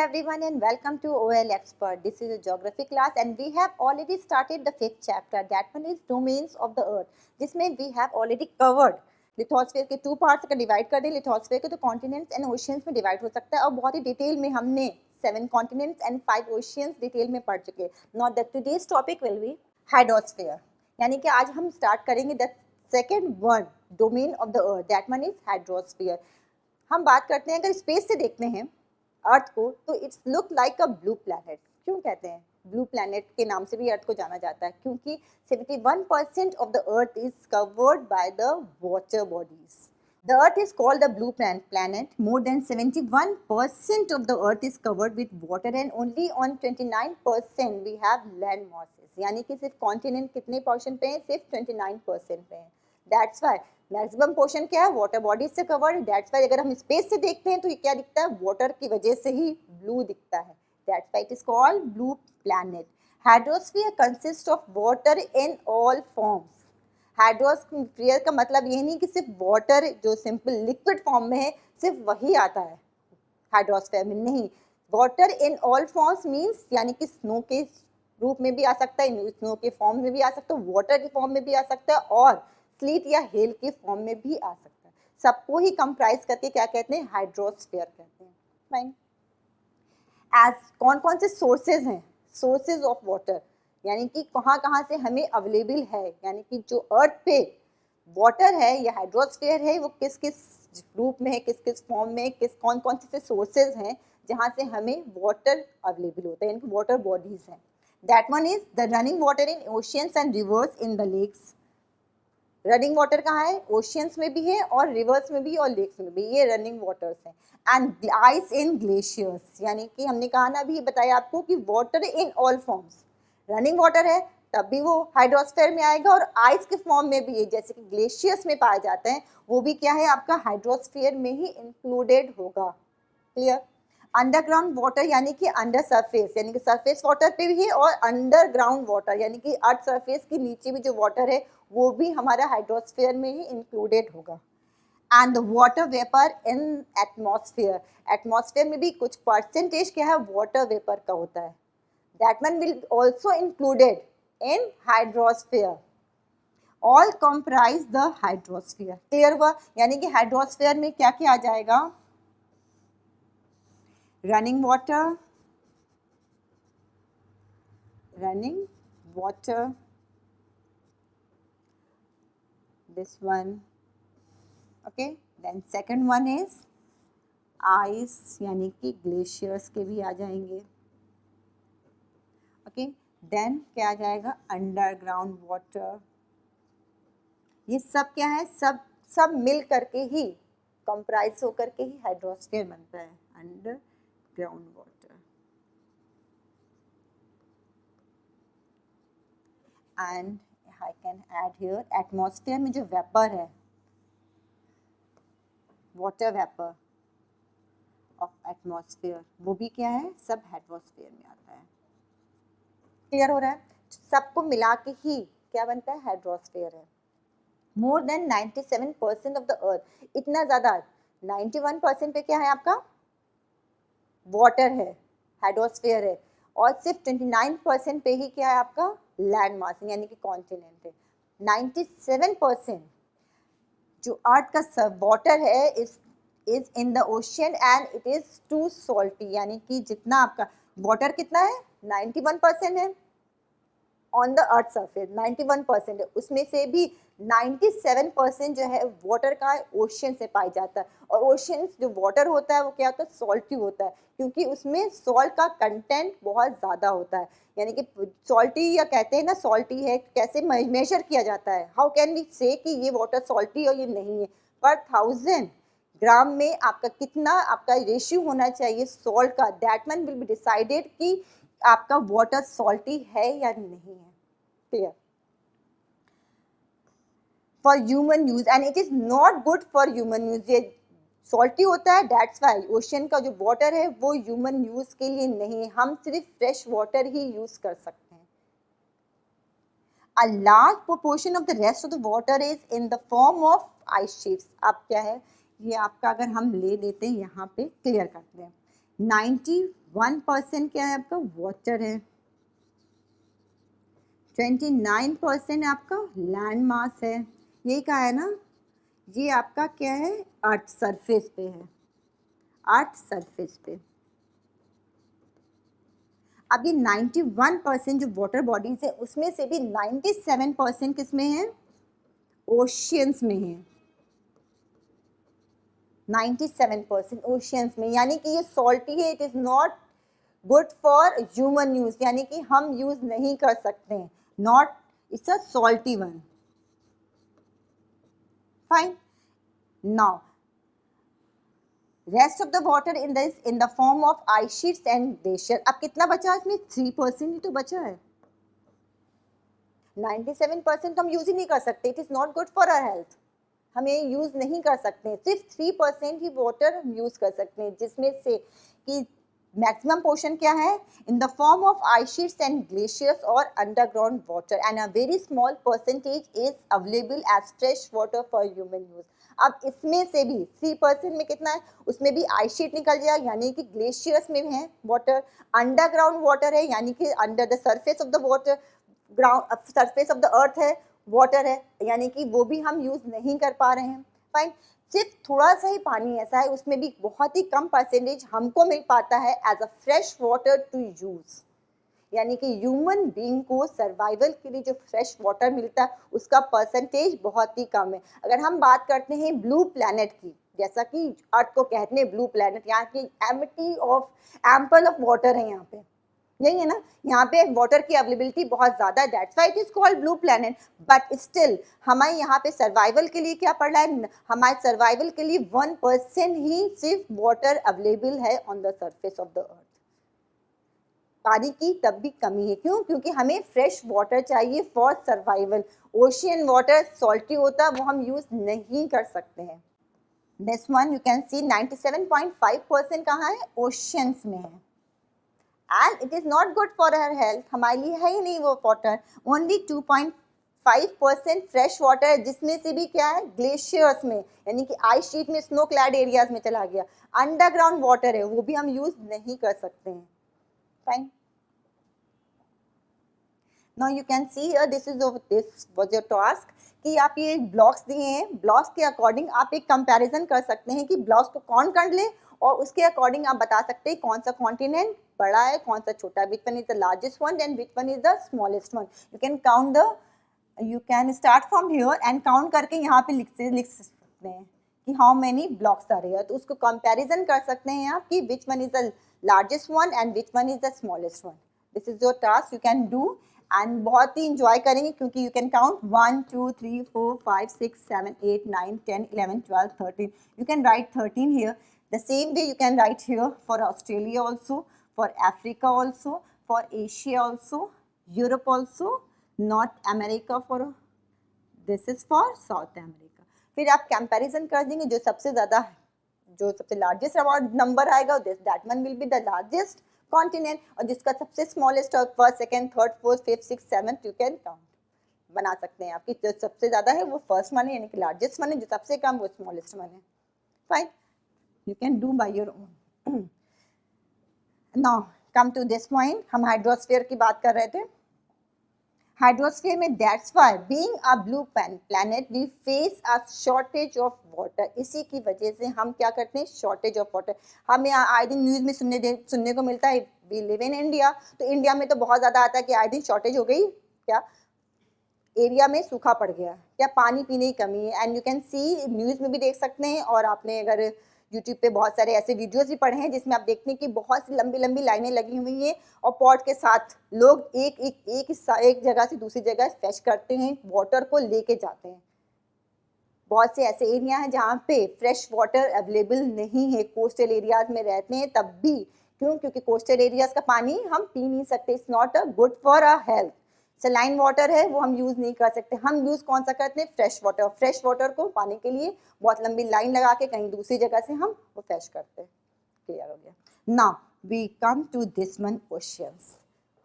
everyone and welcome to OL Expert. This is a geography class and we have already started the fifth chapter. That one is domains of the earth. जिसमें we have already covered lithosphere के two parts अगर divide कर दें lithosphere के तो continents and oceans में divide हो सकता है और बहुत ही डिटेल में हमने 7 कॉन्टिनेंट्स एंड 5 ओशियंस डिटेल में पढ़ चुके हैं. Now the today's topic will be hydrosphere, यानी कि आज हम स्टार्ट करेंगे the second one domain of the earth. That one is hydrosphere. हम बात करते हैं अगर स्पेस से देखते हैं अर्थ को तो it's look like a blue planet. क्यों कहते हैं ब्लू प्लैनेट के नाम से भी अर्थ को जाना जाता है? क्योंकि 71% of the earth is covered by the water bodies. The earth is called the blue planet. More than 71% of the earth is covered with water and only on 29% we have land masses. यानी कि सिर्फ continent कितने portion पे हैं? सिर्फ 29% पे हैं. That's why maximum portion क्या है? वाटर बॉडीज से कवर्ड. दैट्स वाई अगर हम स्पेस से देखते हैं तो ये क्या दिखता है? वाटर की वजह से ही ब्लू दिखता है. That's why it is called blue planet. Hydrosphere consist of water in all forms. Hydrosphere का मतलब ये नहीं कि सिर्फ वाटर जो सिंपल लिक्विड फॉर्म में है सिर्फ वही आता है हाइड्रोस्फीयर में. नहीं, water in all forms means यानी कि स्नो के रूप में भी आ सकता है, स्नो के फॉर्म में भी आ सकता है, वाटर के फॉर्म में भी आ सकता है और स्लीट या हेल के फॉर्म में भी आ सकता है. सबको ही कंप्राइज करके क्या कहते हैं? हाइड्रोस्फीयर कहते हैं. फाइन. एज कौन कौन से सोर्सेज हैं? सोर्सेज ऑफ वाटर यानी कि कहाँ कहाँ से हमें अवेलेबल है, यानी कि जो अर्थ पे वाटर है या हाइड्रोस्फीयर है वो किस किस रूप में है, किस किस फॉर्म में, किस कौन कौन से सोर्सेज हैं जहाँ से हमें वाटर अवेलेबल होता है, यानी कि वाटर बॉडीज हैं. That one is the running water in oceans and rivers in the lakes. Running water कहाँ है? ओशियंस में भी है और रिवर्स में भी और लेक्स में भी. ये रनिंग वाटर्स हैं. एंड आइस इन ग्लेशियर्स, यानी कि हमने कहा ना अभी बताया आपको कि water in all forms. Running water है तब भी वो हाइड्रोस्फीयर में आएगा और आइस के फॉर्म में भी है जैसे कि ग्लेशियर्स में पाए जाते हैं वो भी क्या है? आपका हाइड्रोस्फीयर में ही इंक्लूडेड होगा. क्लियर. अंडरग्राउंड वाटर यानी कि अंडर सरफेस, यानी कि सरफेस वाटर पे भी है और अंडरग्राउंड वाटर यानी कि अर्थ सरफेस के नीचे भी जो वाटर है वो भी हमारा हाइड्रोस्फीयर में ही इंक्लूडेड होगा. And the water vapour in atmosphere. Atmosphere में भी कुछ परसेंटेज क्या है? वाटर वेपर का होता है. That one will also included in hydrosphere. All comprise the hydrosphere. Clear हुआ? यानी कि हाइड्रोस्फीयर में क्या क्या आ जाएगा? Running water, this one, okay. Then second one is ice, यानी कि ग्लेशियर्स के भी आ जाएंगे. ओके. देन क्या आ जाएगा? Underground water. ये सब क्या है? सब मिल करके ही कंप्राइज होकर के ही हाइड्रोस्फीयर बनता है. Underground water and I can add here atmosphere में जो वेपर है, वाटर वेपर ऑफ एटमॉस्फेयर, वो भी क्या है? सब हाइड्रोस्फीयर में आता है. क्लियर हो रहा है? सबको मिला के ही क्या बनता है? हाइड्रोस्फीयर है. More than 97% of the earth, इतना ज्यादा 91% पे क्या है आपका? वाटर है, हाइड्रोस्फीयर है और सिर्फ 29% पे ही क्या है आपका? लैंड मास यानी कि कॉन्टिनेंट है. 97% जो अर्थ का वाटर है is in the ocean and it is too salty. यानी कि जितना आपका वाटर कितना है? 91% है ऑन द अर्थ सरफेस. 91% है, उसमें से भी 97% जो है वाटर का ओशियन से पाया जाता है. और ओशियन जो वाटर होता है वो क्या होता है? सॉल्टी होता है क्योंकि उसमें सॉल्ट का कंटेंट बहुत ज़्यादा होता है. यानी कि सॉल्टी या कहते हैं ना सॉल्टी है, कैसे मेजर किया जाता है? हाउ कैन वी से कि ये वाटर सॉल्टी और ये नहीं है? पर 1000 ग्राम में आपका कितना आपका रेशियो होना चाहिए सॉल्ट का, that one will be decided कि आपका वाटर सॉल्टी है या नहीं है. Clear. For human use and it is not good for human use. ये सॉल्टी होता है, दैट्स वाई ओशियन का जो वाटर है वो ह्यूमन यूज के लिए नहीं है. हम सिर्फ फ्रेश वाटर ही यूज कर सकते हैं. A large proportion of the rest of the water is in the form of ice sheets. अब क्या है? ये आपका अगर हम ले लेते हैं यहाँ पे क्लियर करते हैं. 91% क्या है आपका, वाटर है। 29% आपका लैंड मास है। ये कहा है ना, ये आपका क्या है, अर्थ सरफेस पे है, अर्थ सरफेस पे। अब ये 91% जो वाटर बॉडीज है उसमें से भी 97% किसमें है, ओशियंस में है। 97% ओशियंस में, यानी कि ये सॉल्टी है, it is not good for human use, यानी कि हम यूज नहीं कर सकते हैं, not, it's a salty one. Fine, now rest of the water in this in the form of ice sheets and glacier. अब कितना बचा इसमें, 3% ही तो बचा है। 97% तो हम यूज ही नहीं कर सकते, it is not good for our health, हमें यूज नहीं कर सकते। सिर्फ 3% ही वाटर हम यूज कर सकते हैं, जिसमें से कि मैक्सिमम पोर्शन क्या है, in the form of ice sheets and glaciers और underground water, and a very small percentage is available as fresh water for human use. अब इसमें से भी 3% में कितना है, उसमें भी आइस शीट निकल जाएगा, यानी कि ग्लेशियर्स में है वाटर, अंडरग्राउंड वाटर है, यानी कि under the surface of the water, ground surface of the earth है, वाटर है, यानी कि वो भी हम यूज नहीं कर पा रहे हैं। फाइन, सिर्फ थोड़ा सा ही पानी ऐसा है, उसमें भी बहुत ही कम परसेंटेज हमको मिल पाता है as a fresh water to use, यानी कि ह्यूमन बीइंग को सर्वाइवल के लिए जो फ्रेश वाटर मिलता है उसका परसेंटेज बहुत ही कम है। अगर हम बात करते हैं ब्लू प्लैनेट की, जैसा कि अर्थ को कहते हैं ब्लू प्लैनेट, यहाँ की empty of ample of water है, यहाँ पे यही है ना, यहाँ पे वाटर की अवेलेबिलिटी बहुत ज्यादा है, that's why it is called blue planet. But still हमारे यहाँ पे सर्वाइवल के लिए क्या पड़ रहा है, हमारे सर्वाइवल के लिए 1% ही सिर्फ वाटर अवेलेबल है on the surface of the earth. पानी की तब भी कमी है, क्यों, क्योंकि हमें फ्रेश वाटर चाहिए for survival. Ocean water salty होता है, वो हम यूज नहीं कर सकते हैं। दिस वन यू कैन सी 97.5% कहाँ है, ओशियंस में है, and it is not good for our health, हमारे लिए है ही नहीं वो वाटर। ओनली 2.5% फ्रेश वाटर है, जिसमें से भी क्या है, ग्लेशियर्स में, यानी कि आइस शीट में, स्नो क्लैड एरियाज में चला गया। अंडरग्राउंड वाटर है, वो भी हम यूज नहीं कर सकते हैं। Fine, now you can see here, this was your task कि आप ये ब्लॉक्स दिए हैं, ब्लॉक्स के अकॉर्डिंग आप एक कंपैरिजन कर सकते हैं कि ब्लॉक्स को कौन कर ले, और उसके अकॉर्डिंग आप बता सकते हैं कौन सा कॉन्टिनेंट बड़ा है, कौन सा छोटा, which one is the largest one and which one is the smallest one. You can count the, you can start from here and count करके यहाँ पे लिख सकते हैं कि how many blocks are here, तो उसको कंपैरिजन कर सकते हैं आप कि which one is the largest one and which one is the smallest one. This is your task, you can do and बहुत ही इंजॉय करेंगे, क्योंकि you can count 1 2 3 4 5 6 7 8 9 10 11 12 13, you can write 13 here. The same way you can write here for Australia also, for Africa also, for Asia also, Europe also, North America, for this is for South America. फिर आप comparison कर देंगे, जो सबसे ज़्यादा, जो सबसे largest award number आएगा that one will be the largest continent, और जिसका सबसे स्मॉलेस्ट और first second third fourth fifth six seventh you can count बना सकते हैं। आपकी जो सबसे ज़्यादा है वो फर्स्ट वन है, यानी कि लार्जेस्ट वन है, जो सबसे कम वो स्मॉलेस्ट वन है। Fine, you can do by your own. Now come to this point, हम हाइड्रोस्फीयर की बात कर रहे थे। हाइड्रोस्फीयर में that's why being a blue planet we face a shortage of water, इसी की वजह से हम क्या करते हैं, शॉर्टेज ऑफ वाटर। हमें आए दिन न्यूज़ में सुनने को मिलता है, वी लिव इन इंडिया, तो इंडिया में तो बहुत ज़्यादा आता है कि आए दिन शॉर्टेज हो गई, क्या एरिया में सूखा पड़ गया, क्या पानी पीने की कमी है। And you can C, news में भी देख सकते हैं, और आपने अगर यूट्यूब पे बहुत सारे ऐसे वीडियोस भी पढ़े हैं जिसमें आप देखते हैं कि बहुत सी लंबी लंबी लाइनें लगी हुई हैं, और पॉट के साथ लोग एक जगह से दूसरी जगह फेच करते हैं, वाटर को लेके जाते हैं। बहुत से ऐसे एरिया हैं जहाँ पे फ्रेश वाटर अवेलेबल नहीं है, कोस्टल एरियाज में रहते हैं तब भी, क्यों, क्योंकि कोस्टल एरियाज का पानी हम पी नहीं सकते, it's not a good for a health. Saline water है वो हम यूज नहीं कर सकते, हम यूज कौन सा करते हैं, फ्रेश वाटर। फ्रेश वाटर को पाने के लिए बहुत लंबी लाइन लगा के कहीं दूसरी जगह से हम वो फ्रेश करते हैं। क्लियर हो गया। Now we come to this one, oceans.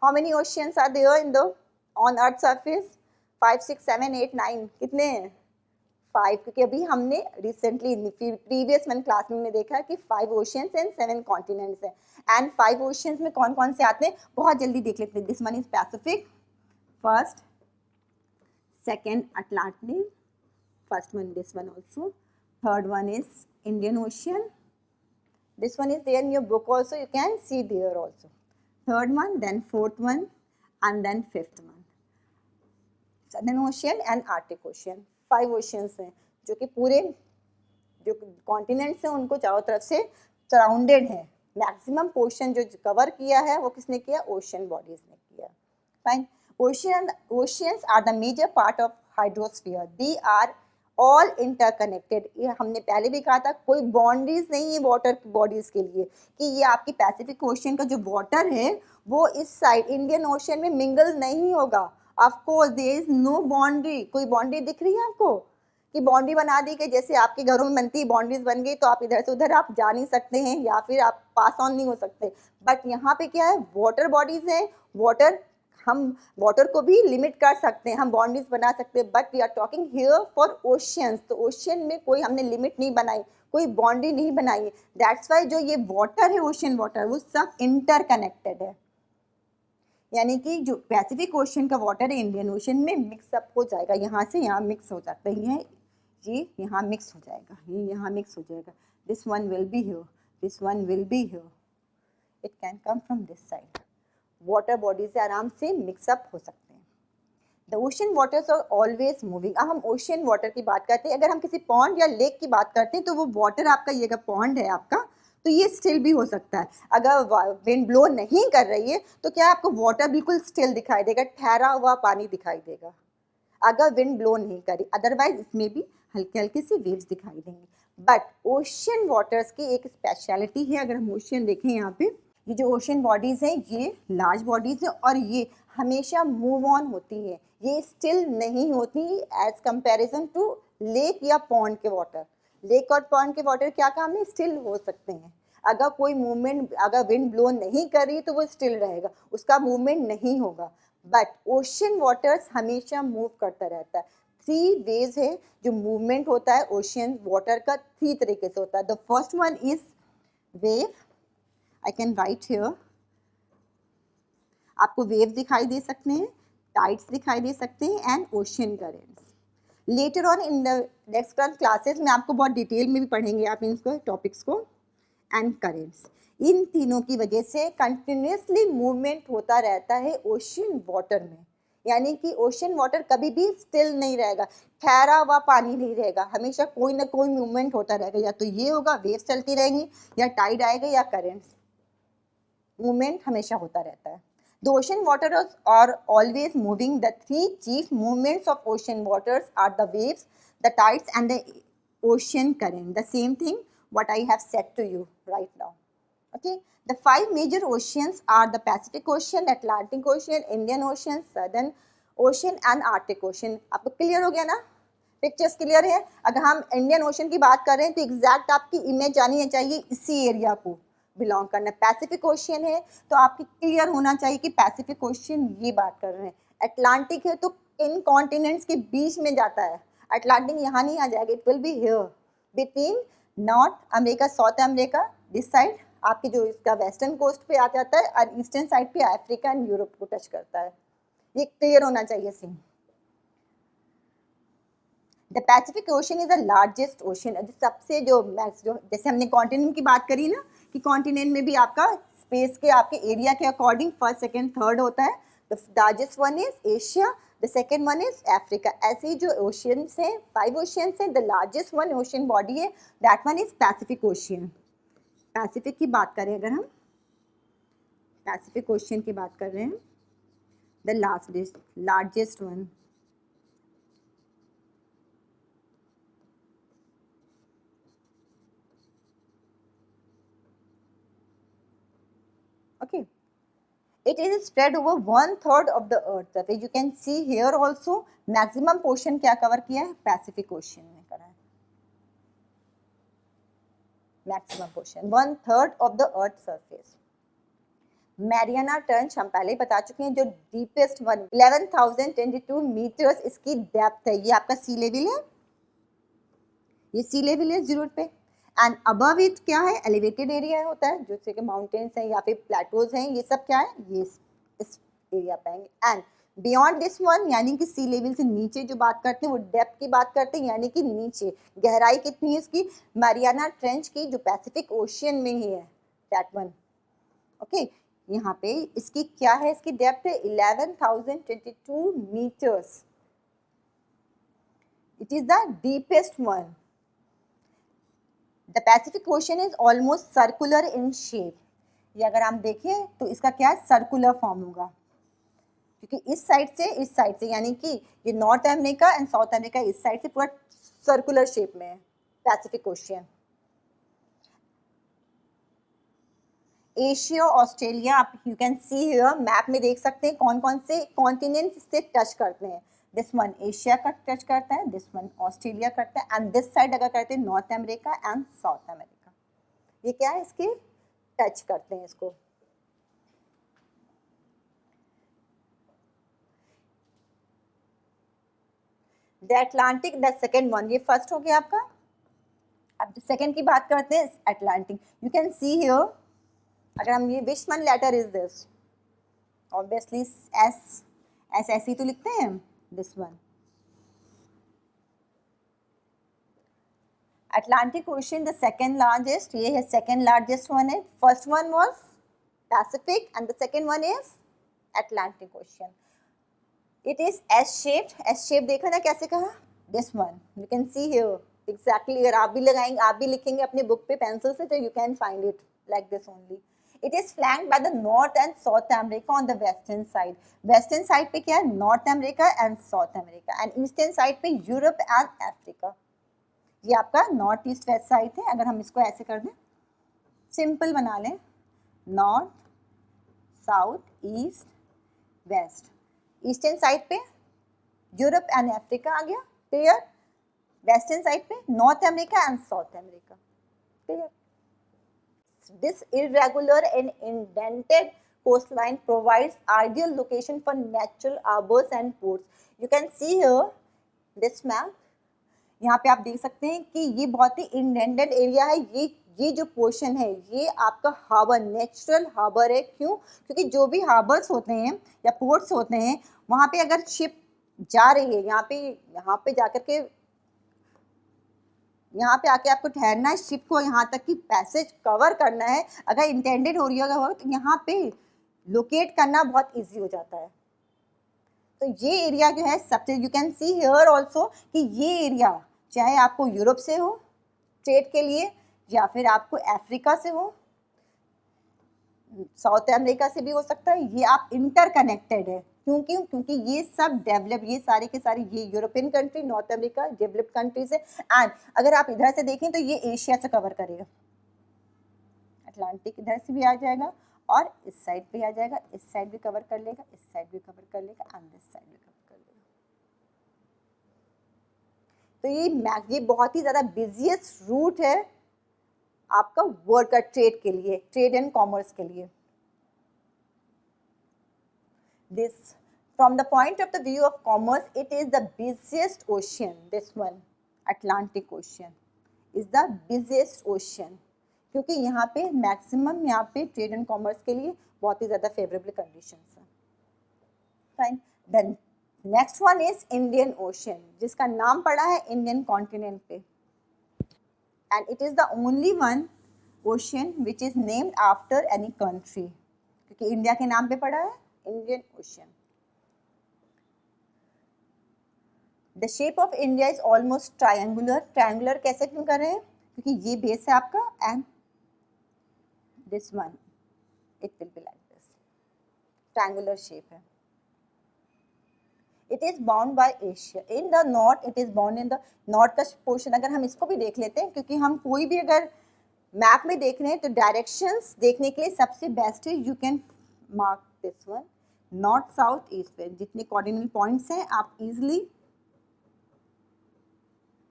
How many oceans are there in the on earth surface, 5 6 7 8 9, कितने हैं, 5, क्योंकि अभी हमने रिसेंटली प्रीवियस वन क्लास में देखा कि 5 ओशियंस एंड 7 कॉन्टिनेंट्स हैं. एंड 5 ओशियंस में कौन कौन से आते हैं बहुत जल्दी देख लेते हैं. This one is Pacific, first, second Atlantic, first one this one also, third one is Indian ocean, this one is there in your book also, you can see there also, third one, then fourth one, and then fifth one, Southern Ocean and Arctic Ocean. 5 oceans हैं जो कि पूरे जो continents हैं उनको चारों तरफ से सराउंडेड है. मैक्सिमम पोर्शन जो कवर किया है वो किसने किया, ओशन बॉडीज ने किया. Fine. Oceans are the major part of hydrosphere. They are all interconnected. ये हमने पहले भी कहा था, कोई बाउंड्रीज नहीं है वाटर बॉडीज के लिए कि ये आपकी पैसिफिक ओशियन का जो वाटर है वो इस साइड इंडियन ओशियन में मिंगल नहीं होगा. Of course there is no boundary. कोई बाउंड्री दिख रही है आपको कि बाउंड्री बना दी कि जैसे आपके घरों में बनती है बाउंड्रीज बन गई तो आप इधर से उधर आप जा नहीं सकते हैं या फिर आप पास ऑन नहीं हो सकते. बट यहाँ पे क्या है, वाटर बॉडीज है. वाटर, हम वाटर को भी लिमिट कर सकते हैं, हम बाउंड्रीज बना सकते हैं. But we are talking here for oceans. तो ओशियन में कोई हमने लिमिट नहीं बनाई, कोई बाउंड्री नहीं बनाई. दैट्स वाई जो ये वाटर है, ओशियन वाटर, वो सब इंटरकनेक्टेड है. यानी कि जो पैसिफिक ओशियन का वाटर है इंडियन ओशियन में मिक्सअप हो जाएगा, यहाँ से यहाँ मिक्स हो जाता है. ये यहाँ मिक्स हो जाएगा, ये यहाँ मिक्स हो जाएगा. This one will be here, this one will be here. It can come from this side. Water body से आराम से मिक्सअप हो सकते हैं. The ocean waters are always moving. अब हम ओशन वाटर की बात करते हैं. अगर हम किसी पॉन्ड या लेक की बात करते हैं तो वो वाटर आपका, ये अगर पॉन्ड है आपका तो ये स्टिल भी हो सकता है. अगर विंड ब्लो नहीं कर रही है तो क्या आपको वाटर बिल्कुल स्टिल दिखाई देगा, ठहरा हुआ पानी दिखाई देगा अगर विंड ब्लो नहीं करी. अदरवाइज इसमें भी हल्के हल्के से वेव्स दिखाई देंगे. बट ओशन वाटर्स की एक स्पेशलिटी है. अगर हम ओशन देखें यहाँ पे, ये जो ओशन बॉडीज़ हैं ये लार्ज बॉडीज़ हैं और ये हमेशा मूव ऑन होती है, ये स्टिल नहीं होती एज कंपैरिजन टू लेक या पॉन्ड के वाटर. लेक और पॉन्ड के वाटर क्या काम है, स्टिल हो सकते हैं. अगर कोई मूवमेंट, अगर विंड ब्लो नहीं कर रही तो वो स्टिल रहेगा, उसका मूवमेंट नहीं होगा. बट ओशन वाटर्स हमेशा मूव करता रहता है. 3 वेज है जो मूवमेंट होता है ओशन वाटर का, 3 तरीके से होता है. The first one is wave. I can write here. आपको वेव दिखाई दे सकते हैं, टाइड्स दिखाई दे सकते हैं and ocean currents. Later on in the next classes में आपको बहुत डिटेल में भी पढ़ेंगे आप इनको टॉपिक्स को. एंड करेंट्स, इन तीनों की वजह से कंटिन्यूसली मूवमेंट होता रहता है ओशियन वाटर में. यानी कि ओशियन वाटर कभी भी स्टिल नहीं रहेगा, ठहरा हुआ पानी नहीं रहेगा, हमेशा कोई ना कोई मूवमेंट होता रहेगा. या तो ये होगा, वेव्स चलती रहेंगी, या टाइड आएगा, या करेंट्स. मूवमेंट हमेशा होता रहता है. The ocean waters are always moving. The 3 chief movements of ocean waters are the waves, the tides, and the ocean current. The same thing what I have said to you right now. Okay. The 5 major oceans are the Pacific Ocean, Atlantic Ocean, Indian Ocean, Southern Ocean, and Arctic Ocean. आपको clear हो गया ना? Pictures clear है? अगर हम Indian ocean की बात कर रहे हैं तो एग्जैक्ट आपकी इमेज आनी चाहिए इसी एरिया को बिलोंग करना. पैसिफिक ओशियन है तो आपकी क्लियर होना चाहिए कि पैसिफिक ओशियन ये बात कर रहे हैं. अटलांटिक है तो इन कॉन्टिनेंट्स के बीच में जाता है. अटलांटिक यहाँ नहीं आ जाएगा, it will be here between north America, south America, this side आपकी जो इसका वेस्टर्न कोस्ट पे आ जाता है और ईस्टर्न साइड पे अफ्रीका एंड यूरोप को टच करता है. ये क्लियर होना चाहिए scene. The Pacific Ocean is the largest ocean. सबसे जो जैसे हमने कॉन्टिनेंट की बात करी ना कि कॉन्टिनेंट में भी आपका स्पेस के आपके एरिया के अकॉर्डिंग फर्स्ट सेकंड थर्ड होता है. The largest one is Asia, the second one is Africa. ऐसे ही जो ओशियंस हैं 5 ओशियंस हैं, the largest one ocean body है that one is Pacific ocean. Pacific की बात करें अगर हम पैसिफिक ओशियन की बात कर रहे हैं, the largest one. Okay, it is spread over 1/3 of the earth surface. You can see here also maximum portion क्या कवर किया है, पैसिफिक ओशियन में करा है. Maximum portion 1/3 of the earth surface. Mariana trench हम पहले ही बता चुके हैं, जो डीपेस्ट वन 11,022 मीटर्स इसकी डेप्थ है. ये आपका सी लेवल है. ये सी लेवल है 0 पे, एंड अबव इट क्या है, एलिवेटेड एरिया होता है, जैसे कि माउंटेन्स हैं या फिर प्लेटोज हैं, ये सब क्या है, ये इस एरिया पे आएंगे। एंड बियॉन्ड दिस वन, यानी कि सी लेवल से नीचे जो बात करते हैं वो डेप्थ की बात करते हैं, यानी कि नीचे गहराई कितनी है इसकी, मैरियाना ट्रेंच की जो पैसिफिक ओशियन में ही है, दैट वन। ओके, यहाँ पे इसकी क्या है, इसकी डेप्थ है 11,022 metres. It is the deepest one. The Pacific Ocean is almost circular in shape. ये अगर हम देखें तो इसका क्या है, सर्कुलर फॉर्म होगा, क्योंकि इस साइड से यानी कि ये north America and South America इस साइड से पूरा सर्कुलर शेप में है पैसिफिक ओशियन। एशिया, ऑस्ट्रेलिया, आप you can see here, map में देख सकते हैं कौन कौन से कॉन्टिनेंट से टच करते हैं। दिस वन एशिया का टच करता है, दिस वन ऑस्ट्रेलिया करता है, एंड दिस साइड अगर करते हैं North America and South America. ये क्या है, इसके टच करते हैं इसको। The Atlantic, the second one, ये फर्स्ट हो गया आपका। अब सेकेंड की बात करते हैं, Atlantic. You can see here, अगर हम ये which one letter is this, obviously S, S ऐसे ही तो लिखते हैं, this one Atlantic Ocean, the second largest, ये है सेकेंड लार्जेस्ट वन है। First one was Pacific and the second one is Atlantic ocean. It is S shape, S shape देखा ना कैसे कहा, this one you can see here exactly. अगर आप भी लगाएंगे, आप भी लिखेंगे अपने बुक पे पेंसिल से, तो you can find it like this only. It is flanked by the North and South America on the western side. Western side पे क्या है, North America and South America, and eastern side पे Europe and Africa. ये आपका north east west side है। अगर हम इसको ऐसे कर दें, सिंपल बना लें, north south east west, eastern side पे यूरोप एंड अफ्रीका आ गया, क्लियर। वेस्टर्न साइड पे north America and South America, clear. This irregular and indented coastline provides ideal location for natural harbors and ports. You can see here this map. यहाँ पे आप देख सकते हैं कि ये बहुत ही इंडेंटेड एरिया है। ये जो पोर्शन है ये आपका हार्बर, नेचुरल हार्बर है। क्यों? क्योंकि जो भी हार्बर्स होते हैं या पोर्ट्स होते हैं, वहाँ पे अगर शिप जा रही है, यहाँ पे जाकर के, यहाँ पे आके आपको ठहरना है, शिप को यहाँ तक की पैसेज कवर करना है, अगर इंटेंडेड हो रही होगा तो यहाँ पे लोकेट करना बहुत इजी हो जाता है। तो ये एरिया जो है सबसे, you can see here also कि ये एरिया चाहे आपको यूरोप से हो ट्रेड के लिए, या फिर आपको अफ्रीका से हो, साउथ अमेरिका से भी हो सकता है, ये आप इंटरकनेक्टेड है। क्योंकि ये सब डेवलप, ये सारे के सारे, ये European country, north America developed countries है। एंड अगर आप इधर से देखें तो ये एशिया से कवर करेगा, अटलांटिक इधर से भी आ जाएगा और इस साइड पे आ जाएगा, इस साइड भी कवर कर लेगा, इस साइड भी कवर कर लेगा, एंड दिस साइड भी कवर कर लेगा। तो ये बहुत ही ज़्यादा बिजिएस्ट रूट है आपका वर्ल्ड का ट्रेड के लिए, ट्रेड एंड कॉमर्स के लिए। This, from the point of the view of commerce, it is the busiest ocean. This one, Atlantic Ocean, is the busiest ocean. क्योंकि यहाँ पे मैक्सिमम यहाँ पे ट्रेड एंड कॉमर्स के लिए बहुत ही ज़्यादा फेवरेबल कंडीशंस हैं। Fine. Then next one is Indian Ocean, जिसका नाम पड़ा है इंडियन कॉन्टिनेंट पे, and it is the only one ocean which is named after any country, क्योंकि इंडिया के नाम पे पड़ा है Indian Ocean. The shape of India is almost triangular. Triangular कैसे क्यों कर रहे हैं? क्योंकि ये बेस है आपका and this one it will be like this, triangular shape है। It is bound by Asia in the north, it is bound in the north का पोर्शन। अगर हम इसको भी देख लेते हैं, क्योंकि हम कोई भी अगर मैप में देख रहे हैं तो डायरेक्शंस देखने के लिए सबसे बेस्ट है, you can mark this one, north south east west, जितने कोऑर्डिनेट पॉइंट्स हैं आप इजीली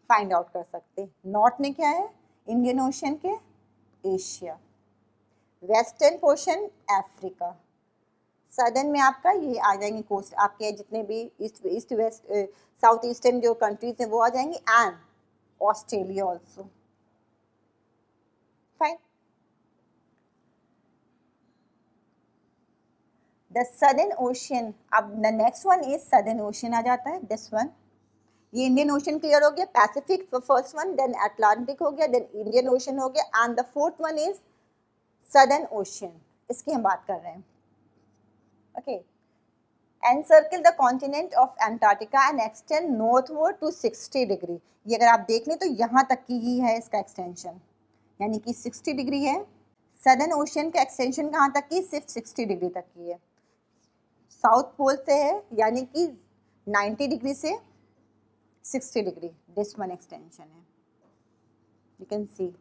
फाइंड आउट कर सकते हैं। नॉर्थ में क्या है? इंडियन ओशन के Asia, western portion Africa, southern में आपका ये आ जाएंगे कोस्ट, आपके जितने भी ईस्ट वेस्ट साउथ ईस्टर्न जो कंट्रीज हैं वो आ जाएंगे, and Australia also. Fine. The Southern Ocean. अब the next one is Southern Ocean आ जाता है. This one. ये इंडियन ओशन क्लियर हो गया. Pacific first one, then Atlantic हो गया, देन इंडियन ओशन हो गया, and the fourth one is Southern Ocean. इसकी हम बात कर रहे हैं. Okay. Encircle the continent of Antarctica and extend northward to 60 degree. ये अगर आप देख लें तो यहाँ तक की ही है इसका एक्सटेंशन, यानी कि 60 डिग्री है. सदर्न ओशन का एक्सटेंशन कहाँ तक की? सिर्फ 60 डिग्री तक की है. साउथ पोल से है, यानी कि 90 डिग्री से 60 डिग्री. दिस वन एक्सटेंशन है, यू कैन सी.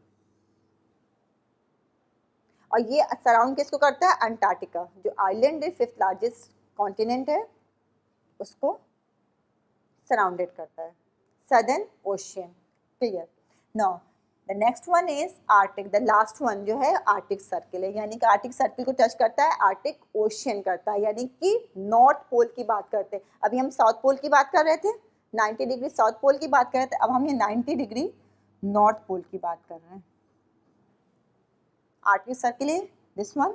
और ये सराउंड किसको करता है? अंटार्कटिका, जो आइलैंड है, 5th लार्जेस्ट कॉन्टिनेंट है, उसको सराउंडेड करता है. Southern ocean. Clear. Now the next one is Arctic. The last one जो है आर्टिक सर्किल है, यानी कि आर्टिक सर्किल को टच करता है, आर्टिक ओशियन करता है, यानी कि नॉर्थ पोल की बात करते हैं. अभी हम साउथ पोल की बात कर रहे थे, 90 डिग्री साउथ पोल की बात कर रहे थे, अब हम ये 90 डिग्री नॉर्थ पोल की बात कर रहे हैं. आर्टिक सर्किल है दिस वन,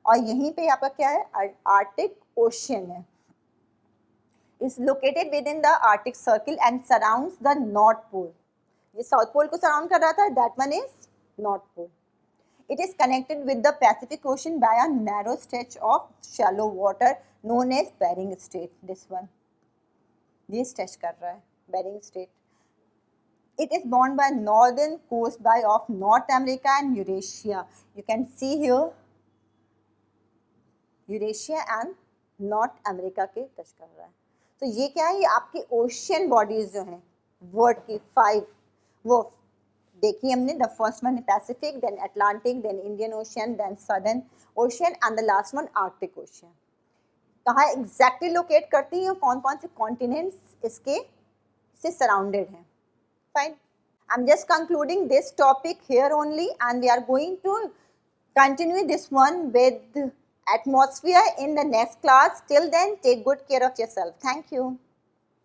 और यहीं पे आपका क्या है? आर्टिक ओशियन है. Is located within the Arctic Circle and surrounds the North Pole. ये साउथ पोल को सराउंड कर रहा था, that one is North Pole. It is connected with the Pacific Ocean by a narrow stretch of shallow water known as Bering Strait. This one ये stretch कर रहा है Bering straight. It is bound by northern coast by of North America and Eurasia. You can see here Eurasia and North America के touch कर रहा है. तो ये क्या है? ये आपकी ओशियन बॉडीज जो हैं वर्ल्ड की 5, वो देखिए हमने. The first one Pacific, then Atlantic, then Indian Ocean, then Southern Ocean and the last one Arctic Ocean. कहाँ एग्जैक्टली लोकेट करती हैं, कौन कौन से कॉन्टिनेंट्स इसके से सराउंडेड हैं. Fine. I'm just concluding this topic here only, and we are going to continue this one with atmosphere in the next class. Till then, take good care of yourself. Thank you.